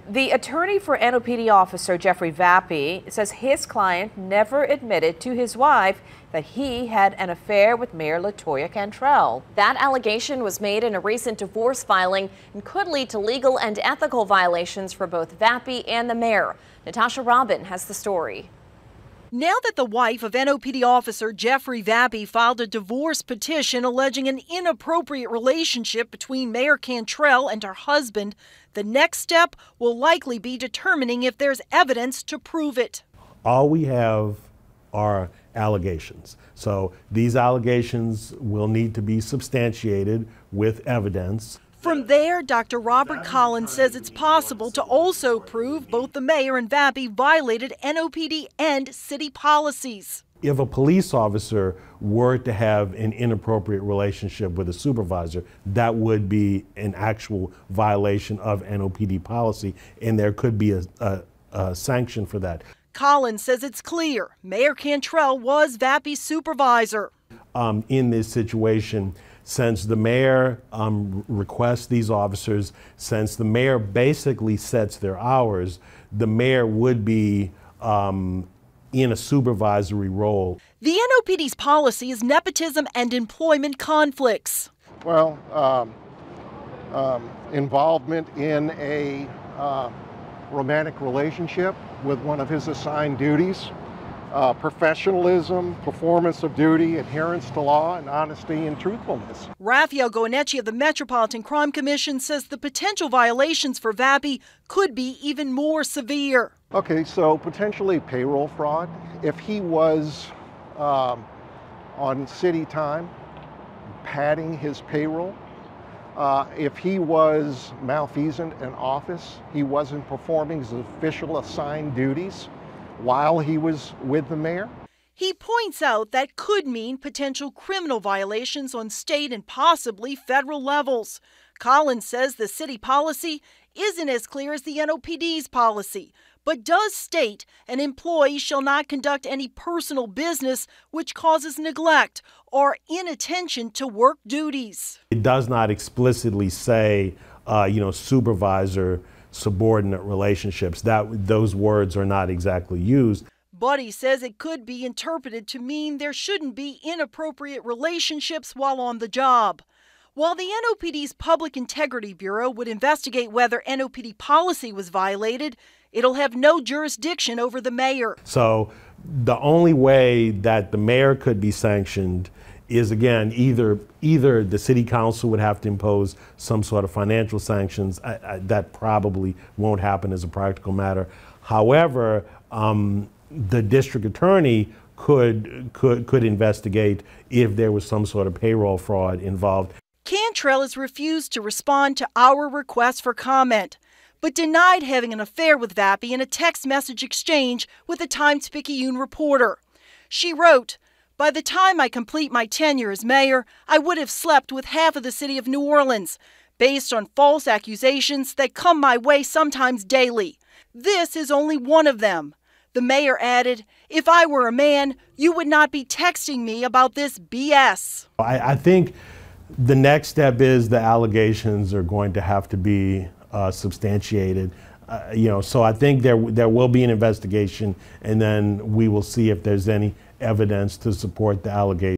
The attorney for NOPD Officer Jeffrey Vappie says his client never admitted to his wife that he had an affair with Mayor LaToya Cantrell. That allegation was made in a recent divorce filing and could lead to legal and ethical violations for both Vappie and the mayor. Natasha Robin has the story. Now that the wife of NOPD officer Jeffrey Vappie filed a divorce petition alleging an inappropriate relationship between Mayor Cantrell and her husband, the next step will likely be determining if there's evidence to prove it. All we have are allegations. So these allegations will need to be substantiated with evidence. From there, Dr. Robert Collins says it's possible to also prove both the mayor and Vappie violated NOPD and city policies. If a police officer were to have an inappropriate relationship with a supervisor, that would be an actual violation of NOPD policy, and there could be a sanction for that. Collins says it's clear Mayor Cantrell was Vappie's supervisor. In this situation, since the mayor requests these officers, since the mayor basically sets their hours, the mayor would be in a supervisory role. The NOPD's policy is nepotism and employment conflicts. Well, involvement in a romantic relationship with one of his assigned duties, professionalism, performance of duty, adherence to law, and honesty and truthfulness. Raphael Goeneche of the Metropolitan Crime Commission says the potential violations for Vappie could be even more severe. Okay, so potentially payroll fraud. If he was on city time, padding his payroll, if he was malfeasant in office, he wasn't performing his official assigned duties while he was with the mayor. He points out that could mean potential criminal violations on state and possibly federal levels. Collins says the city policy isn't as clear as the NOPD's policy, but does state an employee shall not conduct any personal business which causes neglect or inattention to work duties. It does not explicitly say, supervisor subordinate relationships. Those words are not exactly used. But he says it could be interpreted to mean there shouldn't be inappropriate relationships while on the job. While the NOPD's Public Integrity Bureau would investigate whether NOPD policy was violated, it'll have no jurisdiction over the mayor. So the only way that the mayor could be sanctioned is, again, either the city council would have to impose some sort of financial sanctions. That probably won't happen as a practical matter. However, the district attorney could investigate if there was some sort of payroll fraud involved. Cantrell has refused to respond to our request for comment, but denied having an affair with Vappie in a text message exchange with a Times-Picayune reporter. She wrote, "By the time I complete my tenure as mayor, I would have slept with half of the city of New Orleans, based on false accusations that come my way sometimes daily. This is only one of them." The mayor added, "If I were a man, you would not be texting me about this BS." I think the next step is the allegations are going to have to be substantiated. So I think there will be an investigation, and then we will see if there's any evidence to support the allegation.